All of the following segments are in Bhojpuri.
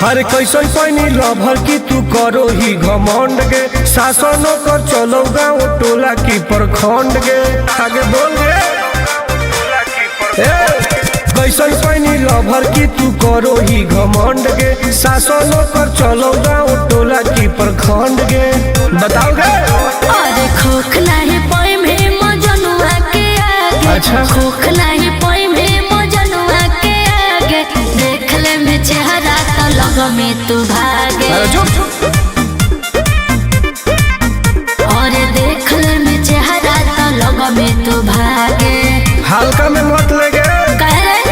अरे कैसन पैनी लभर की तू करो ही घमंड गे शासनों कर चलो गाँव टोला की प्रखंड गे आगे बोल गे कैसन पैनी लभर की तू करो ही घमंड गे शासनों कर चलो गाँव टोला की प्रखंड गे बताओ गे। अरे खोखला है पोई में मजनुआ के आगे। अच्छा खोखला है पोई में मजनुआ के आगे देख ले में चेहरा तो लग में तू भागे। और देख ले में चेहरा तो लग में तू भागे। हल्का में मत लगे कह रहे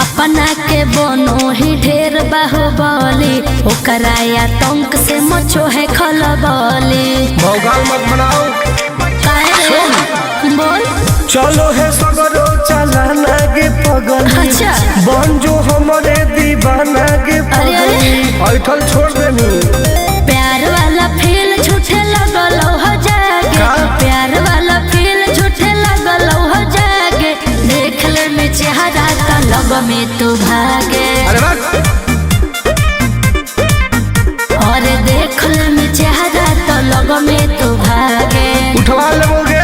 अपना के बनो ही ढेर बाहुबली ओकरा आतंक से मचो है खलबली। भौकाल मत बनाओ बोल चलो है सगरो चलाना गे पगली। अच्छा। बन जो हमारे दीवाना गे पगली ऐठल छोड़ देनी। प्यार वाला फील झूठे लगल हो जागे। का? प्यार वाला फील झूठे लगल हो जागे देख ले में चेहरा का लग में तू भागे। अरे बस और देख ले में चेहरा तो लग में तू भागे। उठवा लोगे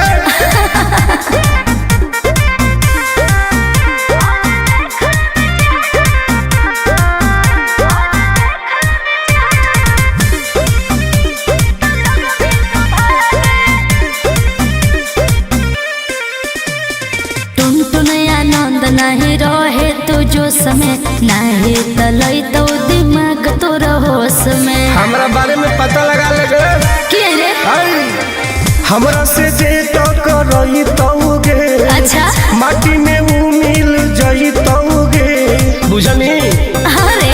नहीं रहे तू जो समय नहीं तलई तो दिमाग तो होश में। हमरा बारे में पता लगा लगे के रे हमरा से जे तो करई तौगे। अच्छा माटी में ऊ मिल जई तौगे बुझनी। अरे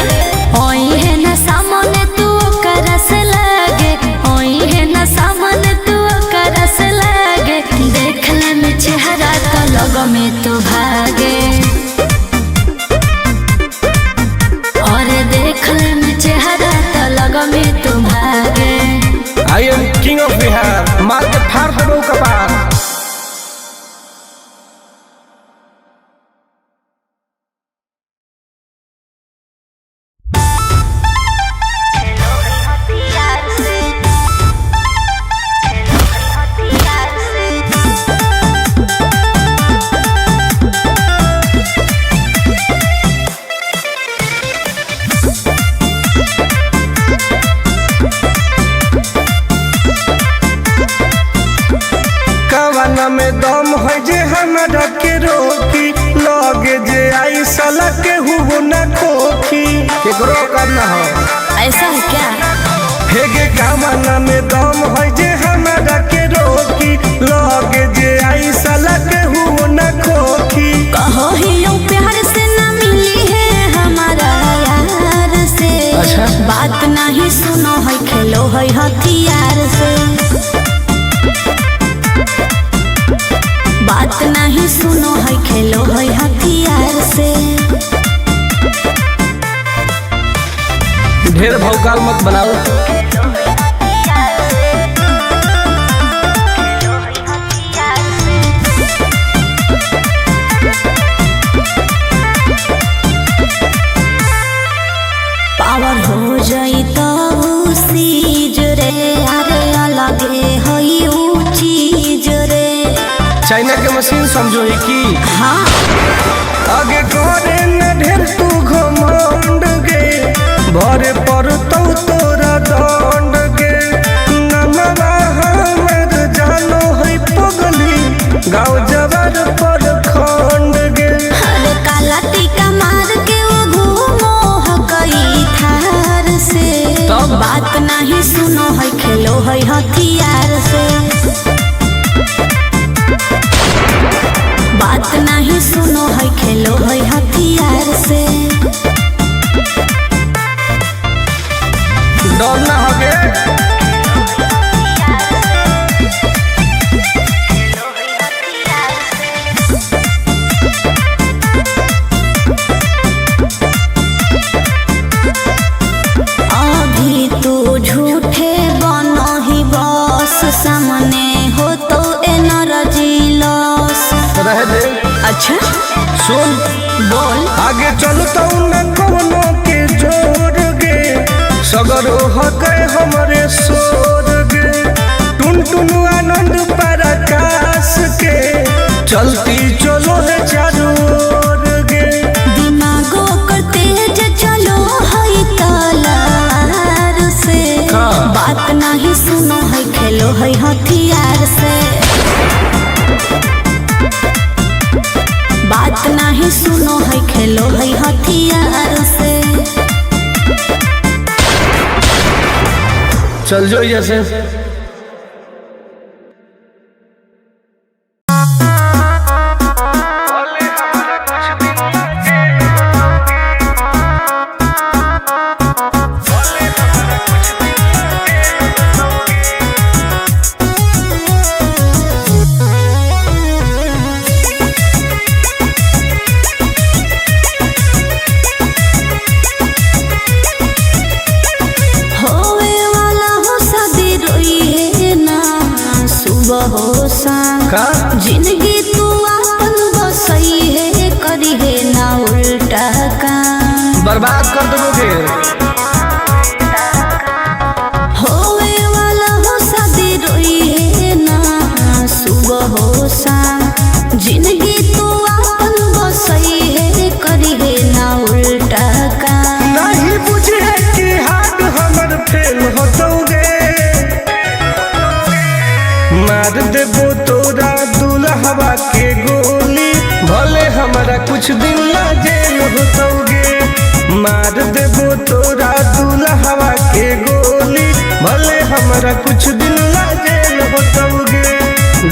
ओई है ना सामने तू करस लागे। ओई है ना सामने तू करस लागे देख ले में चेहरा तो लग में तू भागे। और देख ले में चेहरा तो लग में तू भागे। I am king of Bihar मार के फाड़ देबो कपार। कवाना में दम है जे हमरा के रोकी लगे जे आई साला के हुबो ना खोखी केकरो करना हो। ऐसा है क्या? हेगे कवाना में दम है जे हमरा के रोकी लगे जे आई साला के हुबो ना खोखी। कहो ही यूं प्यार से ना मिली है हमारा यार से। अच्छा। बात नहीं सुनो है खेलो है हथियार से। बात नहीं सुनो है खेलो है हथियार से। ढेर भौकाल मत बनाओ। पावर हो जाई तो सीज रे अरे अलगे हई ऊ चीज रे। चाइना के मशीन समझो ही की हाँ आगे करे न ढेर तू घमंड गे भरे पर तो तोरा दंड गे। नमवा हमर जानो है पगली गाँव जबर पर खंड गे। अरे काला टीका मार के वो घूमो हकई थार से। तब? बात नहीं सुनो है खेलो है हथियार से। में हो तो एनर्जी लॉस। रह दे। अच्छा सुन बोल। आगे चलता न कोनो के जोर गे, सगरो हके हमरे सोर गे, टुन टुन आनंद पराकाश के चलती चलो है चारों ओर गे। दिमागो कर तेज चलो है तलार से, बात नहीं सुनो है खेलो है हथियार से, बात नहीं सुनो है खेलो है हथियार से। चल जो जैसे जिंदगी तू अपन बसई है, करी है ना उल्टा काम, बर्बाद कर दोगे। होवे वाला हो शादी रोई है ना सुबह हो शाम, जिंदगी तू अपन बसई है, करी है ना उल्टा काम। नहीं बुझे कि हाथ हमर फेल होतोगे, मार देबो तोरा दुल्हवा के गोली, भले हमारा कुछ दिन ला जेल होतोगे। मार देबो तोरा दुल्हवा के गोली, भले हमारा कुछ दिन ला जेल होतोगे।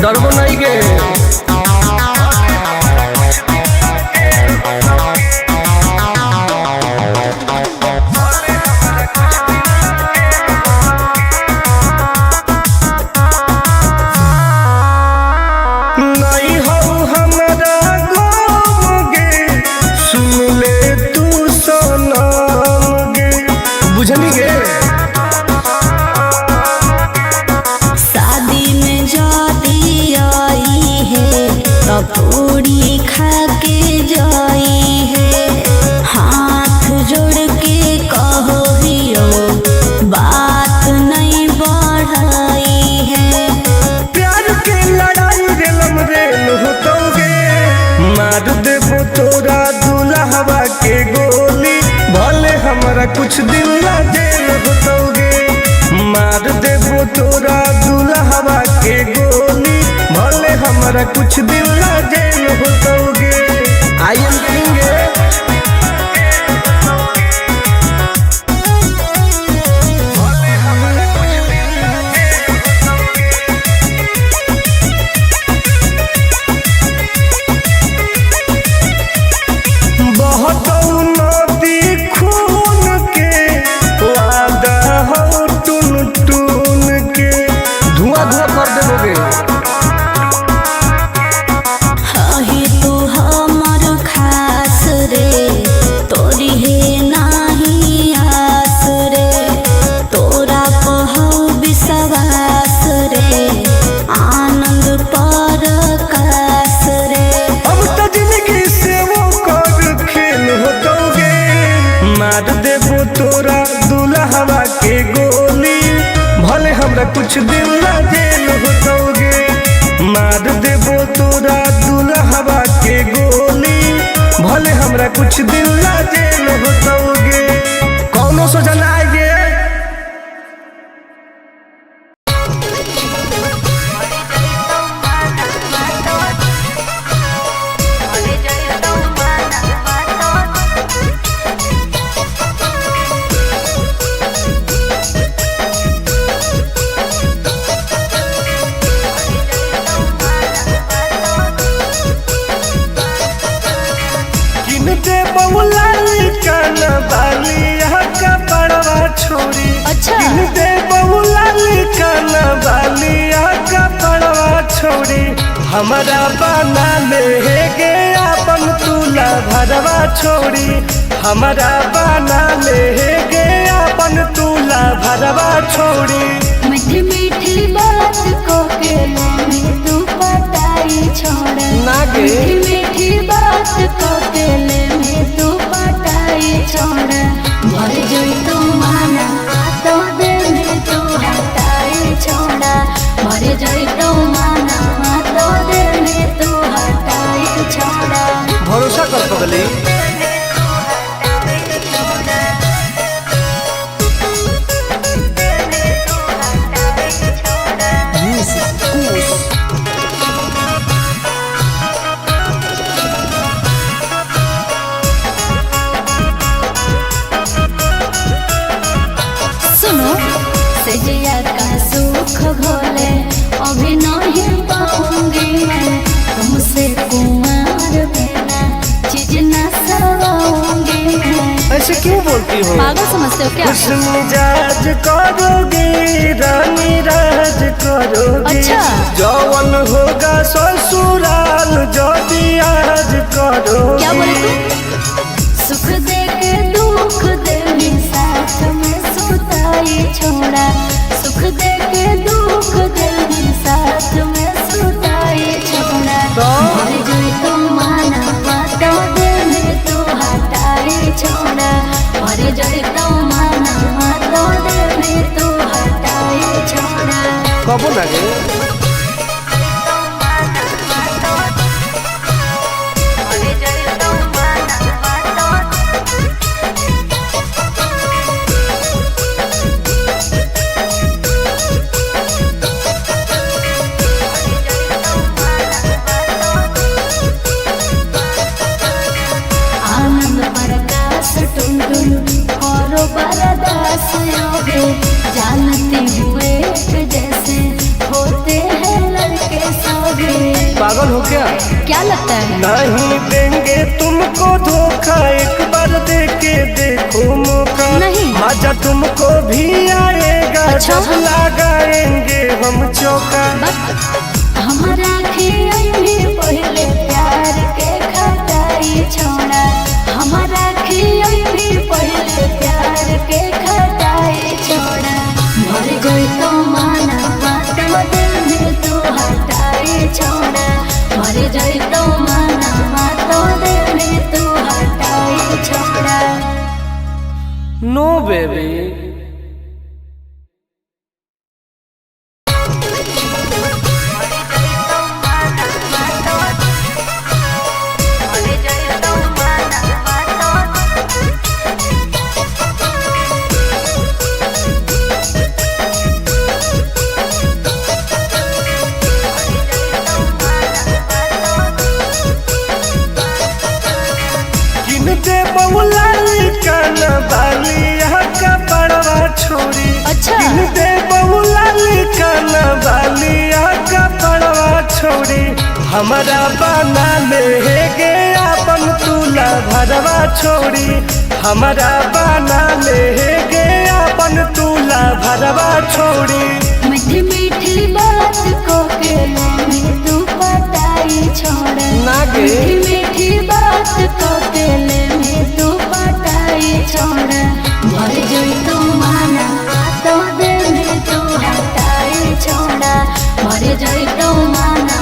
डरबो नहीं गे। शादी में जाती आई है तो पूरी खा के जाई है, हाथ जोड़ के कहो हियो बात नहीं बढ़ाई है। प्यार के लड़ाई रेलम रेल होतोगे, मार देबो तोरा दुल्हवा के गोली, भले हमारा कुछ दिन ला जेल होतोगे। मार देबो तोरा दुल्हवा के गोली, भले हमारा कुछ दिन ला जेल होतोगे। I am king. मार देबो तोरा दुल्हवा के गोली, भले हमरा कुछ दिन ला जेल होतोगे। मार देबो तोरा दुल्हवा के गोली, भले हमरा कुछ दिन ला जेल होतोगे। कौनो सोचा ना आएगे। अच्छा दे बहुला काना बालिया का पड़वा छोड़ी, हमारा बना ले गे अपन तुला भरवा छोड़ी, हमारा बना ले गे अपन तुला भरवा छोड़ी। मीठी मीठी बात बात को के लेने तू पटाई छोड़ा नागे मीठी बात को के लेने तू पटाई छोड़ा मर जोई तू माना तो दिल में तू हटाई छोड़ा मर जोई तू माना तो दिल में तू हटाई छोड़ा भरोसा कर पगली सुनो सजिया का सुख घोले अभी नहीं पाऊंगी मैं तुमसे कुमार बिना चीज न सवाऊंगी मैं ऐसे क्यों बोलती हो? पागल समझते हो क्या? खुश मिजाज करोगी रानी राज करोगी अच्छा। जौवन होगा ससुराल जो भी आज करोगी क्या बोले तू? सुख दे के दुख दे साथ में सुताई छोड़ा सुख दे के दुख दे साथ में सुताई छोड़ा मर जोई तू माना तो दिल में तू हटाई छोड़ा मर जोई तू माना तो दिल में तू हटाई छोड़ा कबो लगे आनंद प्रकाश टुनटुन करो बरदास योगे जानते हुए जैसे होते हैं लड़के सभी पागल हो क्या? क्या लगता है? नहीं देंगे तुमको धोखा एक बार दे के देखो मौका नहीं। मजा तुमको भी आएगा अच्छा। जब लगाएंगे हम चौका हमारा खियाई भी पहले प्यार के खटाई छोड़ा हमारा खियाई भी पहले प्यार के खटाई छोड़ा मर गई तो माना तो दिल में तू हटाई छोड़ा मर गई तो माना तो दिल में तू हटाई छोड़ा नो बेबी दे बहुला काना बालिया का बड़वा छोड़ी अच्छा। दे बहुला काना बालिया का बड़वा छोड़ी हमारा बना ले गे अपन तुला भरवा छोड़ी हमारा बना ले गे अपन तुला भरवा छोड़ी मीठी मीठी बात को के लेने तू पटाई छोड़ा नागे मीठी मीठी बात को के लेने तू पटाई छोड़ा मर जोई तू माना तो दिल में तू हटाई छोड़ा मर जोई तू माना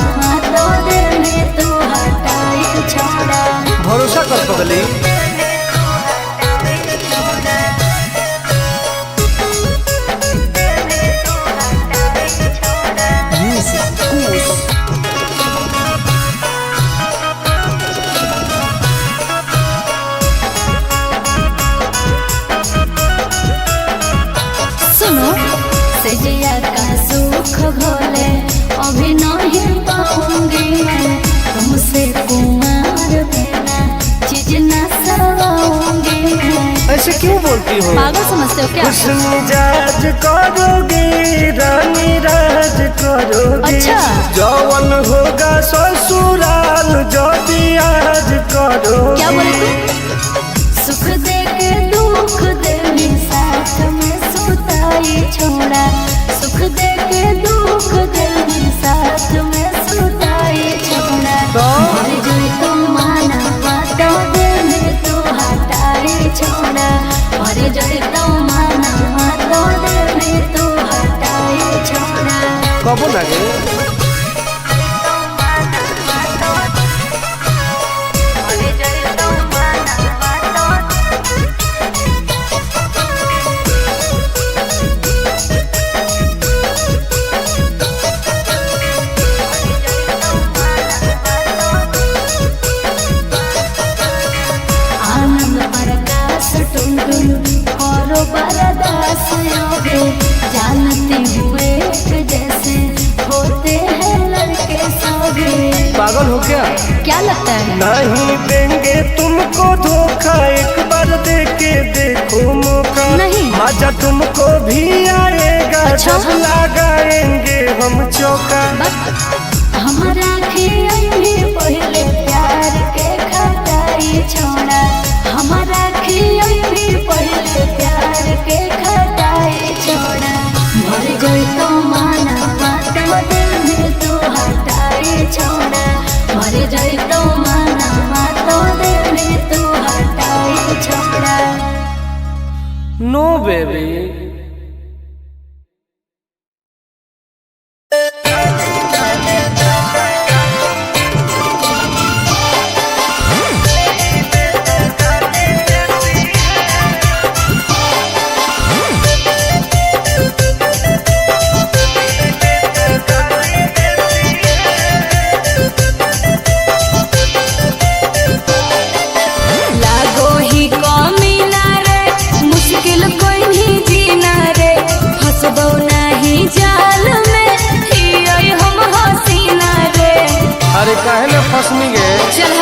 तो दिल में तू हटाई छोड़ा भरोसा कर पगली सुनो सजिया का सुख घोले अभी नहीं पाऊंगी मैं तुमसे कुमार बिना चीज न सवाऊंगी मैं ऐसे क्यों बोलती हो? पागल समझते हो क्या? खुश मिजाज करोगी रानी राज करोगी अच्छा। जौवन होगा ससुराल जो भी आज करोगी क्या बोले तू? सुख दे के दुख दे साथ में सुताई छोड़ा सुख दे के दुख दे साथ में सुताई छोड़ा मर जोई तू माना तो दिल में तू हटाई छोड़ा मर जोई तू माना तो दिल में तू हटाई छोड़ा कबो पागल हो क्या? क्या लगता है? नहीं देंगे तुमको धोखा, एक बार दे के देखो मौका। नहीं। मजा तुमको भी आएगा। अच्छा? जब लगाएंगे हम चौका। हमारा पहले प्यार के खटाई छोड़ा, हमारा पहले प्यार के खटाई छोड़ा। मर गई तो माना माता दिल में तू हटाई छोड़ा, मर गई तो माना माता दिल में तू हटाई छोड़ा। नो बेबी। अरे काहे ना फसनी गे? चल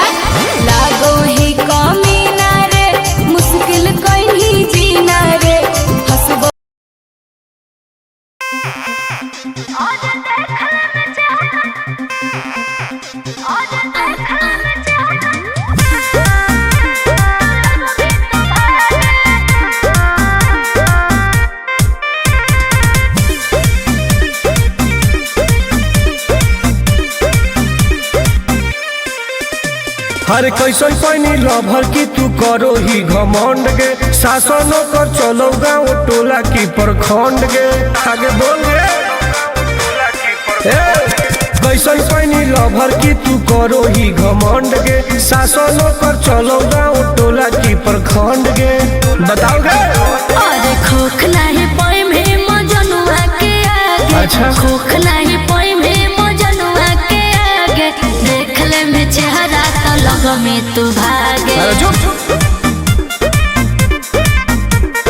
लागो ही कमीना रे, मुश्किल कोई नहीं जीना रे, हंसबो अरे कैसन पैनी लभर की तू करो ही घमंड गे। शासनों कर चलो गाँव टोला की प्रखंड गे। आगे बोल गे। कैसन पैनी लभर की तू करो ही घमंड गे। शासनों कर चलो गाँव टोला की प्रखंड गे। बताओ गे। अरे खोख नहीं पाई में मजनुआ के आगे। अच्छा। खोख नहीं पाई में मजनुआ के आगे, देख ले में चेहरा तो लगो में तू भागे। अरे चुप।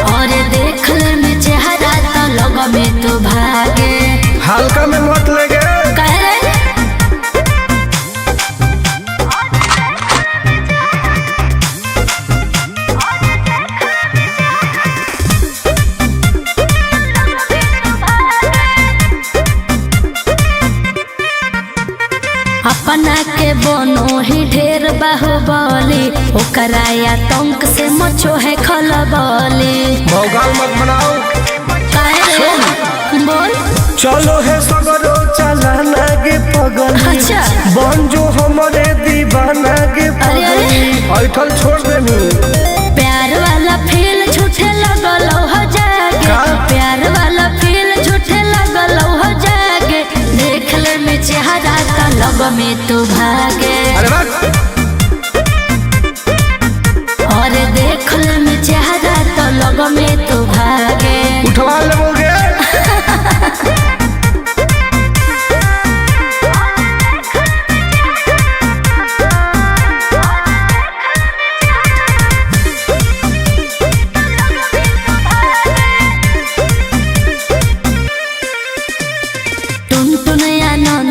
और देख ले में चेहरा तो लगो में तू भागे। हल्का में मत लगे। कह रे अपना के बनो ही ढेर बाहुबली, ओकरा आतंक से मचो है खलबली। भौकाल मत बनाओ। बोल। चलो है सगरो चलाना गे पगली। अच्छा। बन जो हमारे दीवाना गे पगली। ऐठल छोड़ देनी। प्यार वाला फील झूठे लगल हो जागे। का? प्यार वाला फील झूठे लगल हो जागे, देख ले में चेहरा का लग में तू भागे। अरे बात। और देख ले में चेहरा तो लग में तू भागे। उठवा लोगे।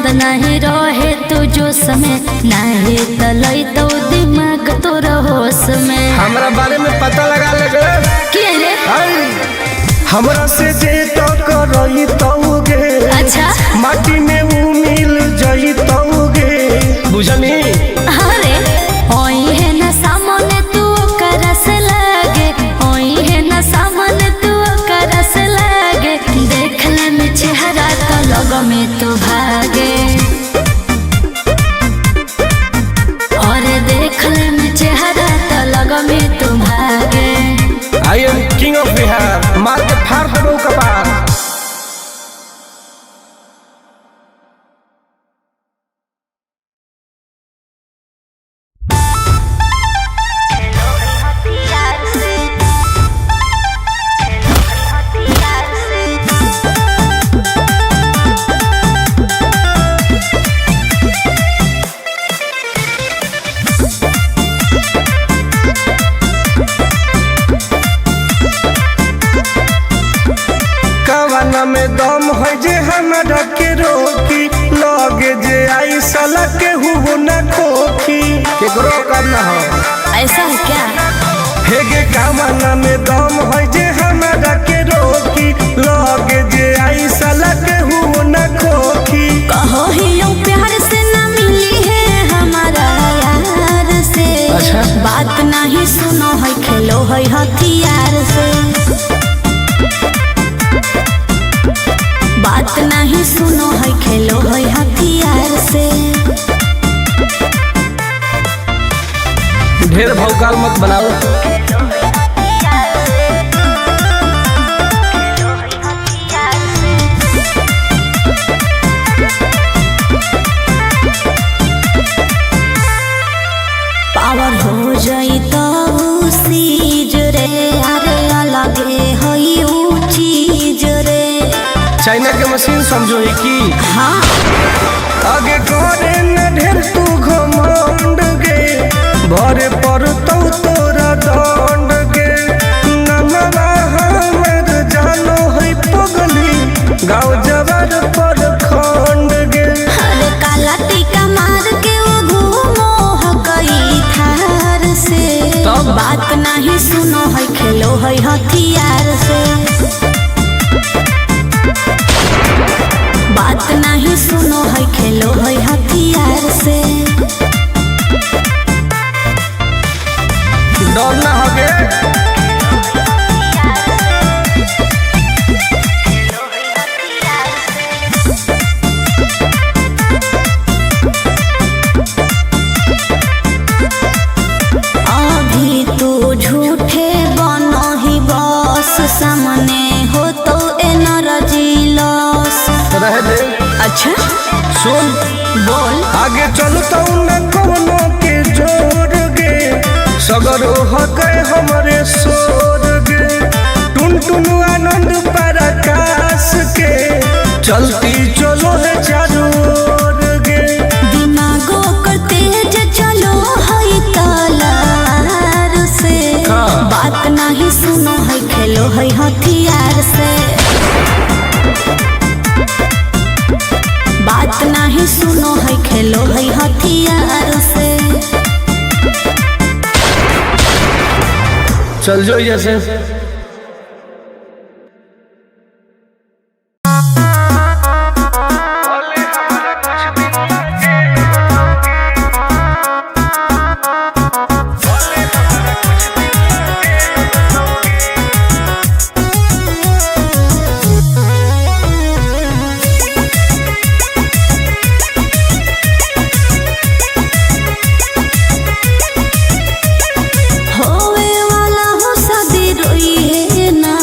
नहीं रहे तू जो समय, नहीं तलई तो दिमाग तो होश में। हमरा बारे में पता लगा लगे। क्या रे? हमरा से जे तो करई तौगे। अच्छा। माटी में वो मिल जई तौगे। बुझनी? अरे ओई है ना सामने तू करस लागे, ओई है ना सामने तू करस लागे, देख ले में चेहरा तो लग में तू भागे। और देख ले में चेहरा तो लग में तू भागे। I am king of Bihar. मार के फाड़ दो कपार। में दम है जे हमरा के रोकी, लगे जे आई साला के हुओ न खोखी केकरो करना हो। ऐसा है क्या? हेगे कामना में दम है जे हमारा के रोकी लगे जे आई साला के हुओ न खोखी। कहो ही यूं प्यार से ना मिली है हमारा यार से। अच्छा। बात नहीं सुनो है खेलो है हथियार से। बात नहीं सुनो है खेलो है हथियार से। ढेर भौकाल मत बनाओ। पावर हो जाई तो सीज रे अरे अलगे हई ऊ चीज रे। चाइना के मशीन समझो ही की। हाँ आगे करे न ढेर तू घमंड गे भरे पर तो तोरा दंड गे नमवा हमर जानो है पगली गाँव जवार पर खंड गे। अरे काला टीका मार के वो घूमो हकई थार से। तब? बात नहीं सुनो है खेलो है हथियार से। बात नहीं सुनो है खेलो है हथियार से। डर ना होगे। अभी तू झूठे बनो ही बस सामने हो तो एनर्जी लॉस। रह दे। अच्छा सुन बोल। आगे चलता न कोनो के जोर गे सगर हके हमरे सोर गे टुन टुन आनंद पराकाश के चलती चलो है चारू ओर गे। दिमागो कर तेज चलो है तलवार से। हाँ। बात नहीं सुनो है खेलो है हथियार से। बात नहीं सुनो है खेलो है हथियार से। चल जो जैसे होवे वाला हो शादी रोई है ना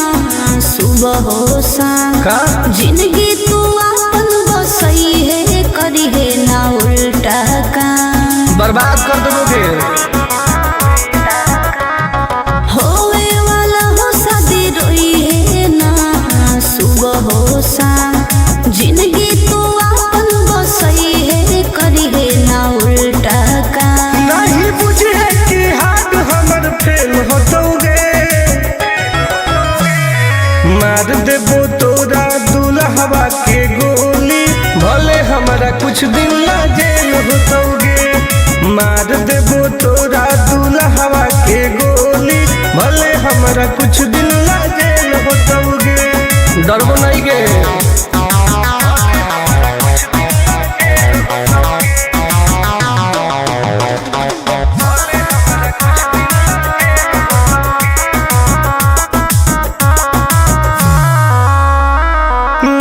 सुबह हो शाम। का जिंदगी तू अपन बसई है करी है ना उल्टा काम। बर्बाद कर दोगे। होवे वाला हो शादी रोई है ना सुबह हो शाम। जिंदगी तू अपन बसई है करी है ना उल्टा काम। नहीं बुझे कि हाथ हमर फेल होतोगे मार देबो तोरा दुल्हवा के गोली भले हमारा कुछ दिन ला जेल होतोगे। मार देबो तोरा दुल्हवा के गोली भले हमारा कुछ दिन ला जेल होतोगे। डरबो नहीं गे।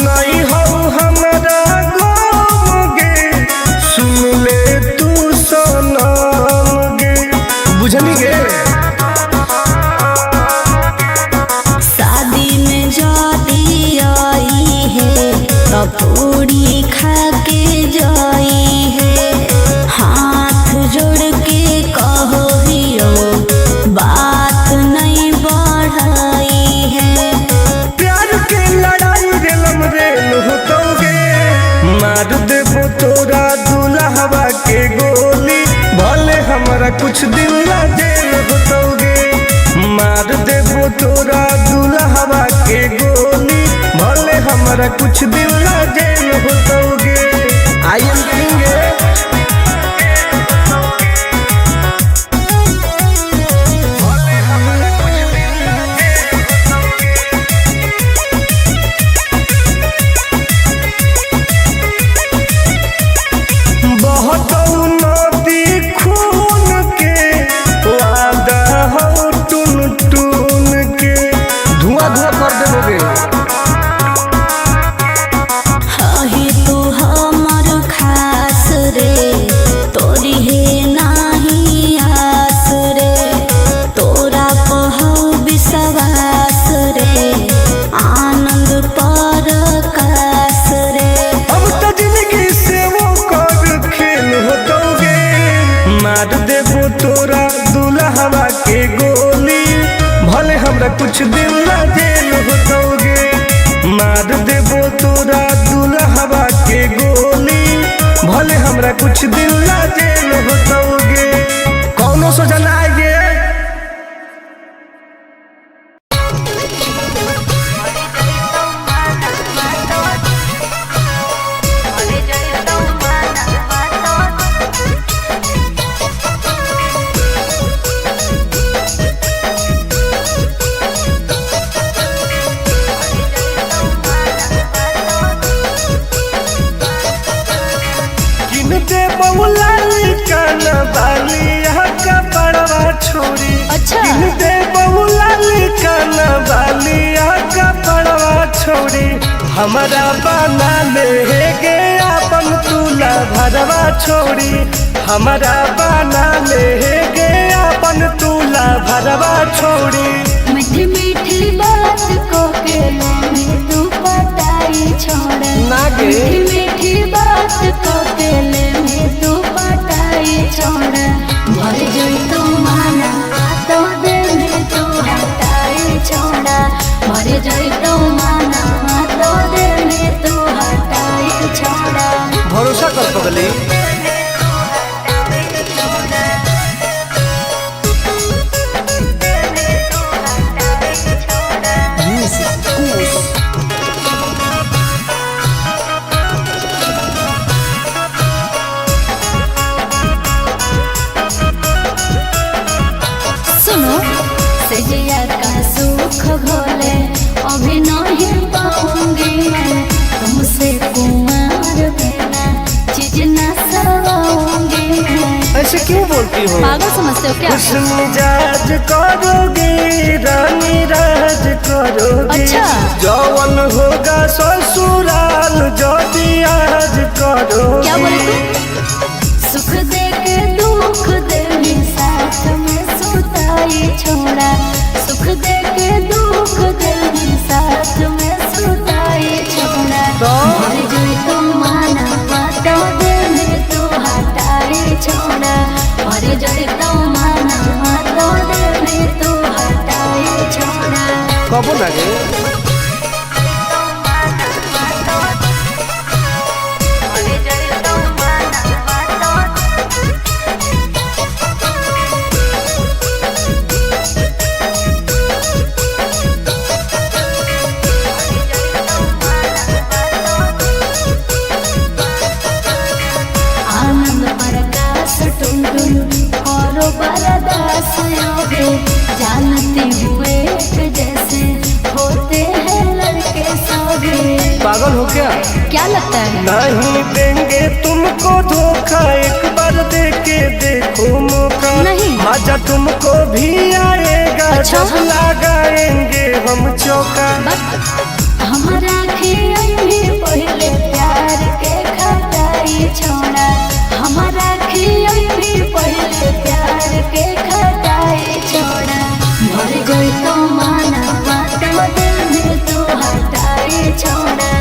नहीं हो हमरा गम गे सुन ले तू सनम गे बुझनी गे। शादी में जाती आई है तो पूरी खा के जाई है। हाथ जोड़ के कहो हियो बात नहीं बढ़ाई है। प्यार के लड़ाई रेलम रेल होतोगे मार देबो तोरा दुल्हवा के गोली भले हमारा कुछ दिन ला जेल होतोगे। मार देबो तोरा दुल्हवा के गोली भले हमारा कुछ दिन ला जेल होतोगे। I am king. गोली, भले हमरा कुछ दिन ला जेल होतोगे। मार देबो तोरा दुल्हवा के गोली, भले हमरा कुछ दिन ला जेल होतोगे। कौनो सोचा ना आएगे। छोरी अच्छा दे बहुला लिखाना बालिया का पड़वा छोरी, हमारा बना ले गे अपन तुला भरवा छोरी, हमारा बना ले गे अपन तुला भरवा छोरी। मीठी मीठी बात को के में तू पटाई छोड़ नागे मीठी मीठी बात को के में तू पटाई छोड़, भर जोई तू माना तो दे में तू हटाई छोड़ा, भर जोई तू माना तो दे में तू हटाई छोड़ा। भरोसा कर पगली। सुनो सजिया का सुख घोले अभी नहीं पाऊंगी मैं, तुमसे कुमार बिना चीज न सवाऊंगी मैं। ऐसे क्यों बोलती हो? पागल समझते हो क्या? खुश मिजाज करोगे रानी राज करोगे। अच्छा जौवन होगा ससुराल जो आज करोगे। क्या बोले तू? सुख दे के दुख दे साथ में सुताई छोड़ा, सुख दे के दुख दे साथ में सुताई छोड़ा। मर जोई तू माना तो दे में तू हटाई छोड़ा, मर जोई तू माना तो दे में तू हटाई छोड़ा। कबो लगे बरदास योगे जानती हुए जैसे होते हैं लड़के सभी। पागल हो क्या लगता है? नहीं देंगे तुमको धोखा, एक बार दे के देखो मौका। नहीं मजा तुमको भी आएगा। अच्छा? जब लगाएंगे हम चौका। हमारा भी पहले प्यार के खटाई छोड़ा, हमारा भी पहले प्यार के खटाई छोड़ा। मर जोई तो माना तो दिल में तू हटाई छोड़ा,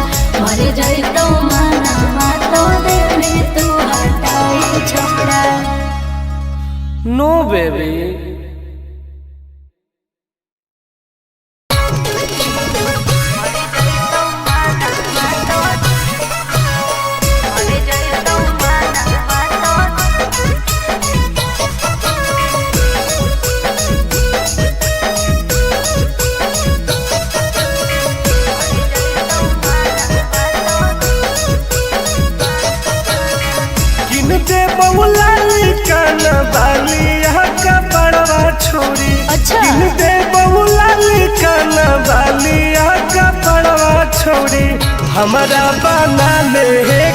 मर जोई तो माना तो दिल में तू हटाई छोड़ा। नो बेबी। छोरी अच्छा दे बहुला लिखाना बालिया का पड़वा छोरी, हमारा बना ले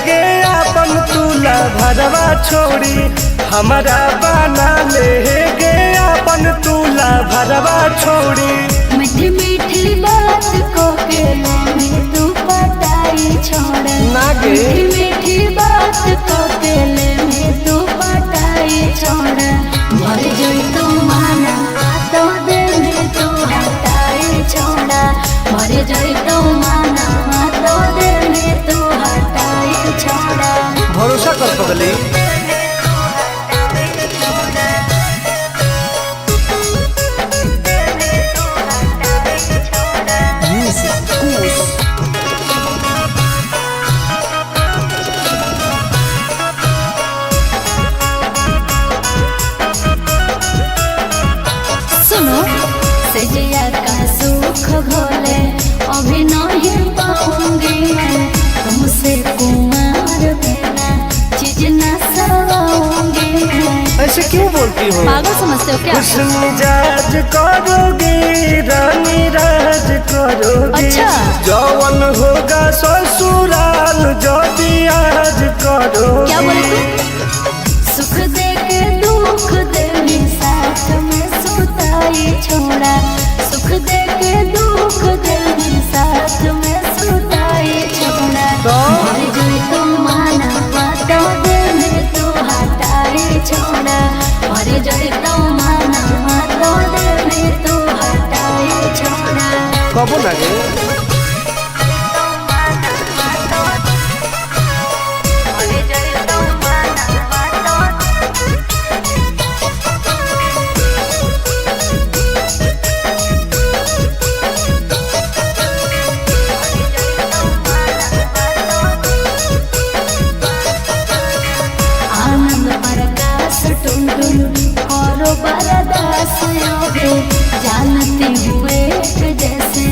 गे अपन तुला भरवा छोरी, हमारा बना ले गे अपन तुला भरवा छोरी। मीठी मीठी बात को के में तू पटाई छोड़, नागे मीठी मीठी बात को के में तू पटाई छोड़। भर जोई तू माना तो दे में तू हटाई छोड़ा, भर जोई तू माना तो दे में तू हटाई छोड़ा। भरोसा कर पगली। ऐसे क्यों बोलती हो? पागल समझते हो क्या? खुश मिजाज करोगे रानी राज करोगे। अच्छा। जौवन होगा ससुराल जो आज करोगे। क्या बोले तू? सुख दे के दुख दे साथ में सुताई छोड़ा, सुख दे के दुख दे साथ में सुताई छोड़ा। मर जाए तो माना बातों दे में तू हटाई छोड़ा, मर जाए तो माना बातों दे में तू हटाई छोड़ा। कबो लगे जानते हुए जैसे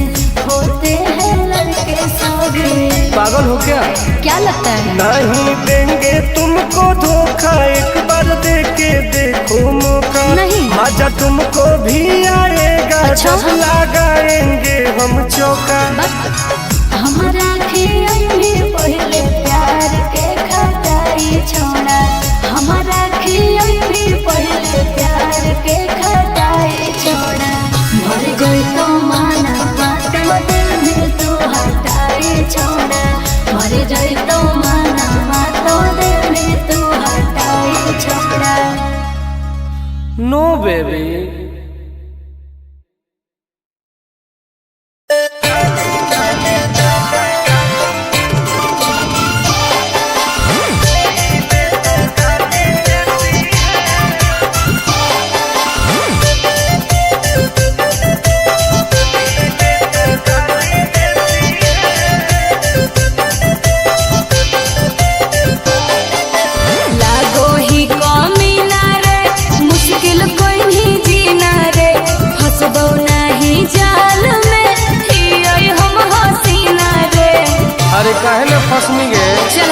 होते हैं लड़के सभी। पागल हो क्या? क्या लगता है? नहीं देंगे तुमको धोखा, एक बार दे के देखो मौका। नहीं। मजा तुमको भी आएगा। अच्छा। जब लगाएंगे हम चौका। हमारा भी पहले प्यार के खटाई छोड़ा, हमारा भी पहले प्यार के खटाई छोड़ा। मर गई तो माना बातों दिल में तू हटाई छोड़ा, मर गई तो माना बातों दिल में तू हटाई छोड़ा। नो बेबी। अरे काहे ना फंसनी गे? चल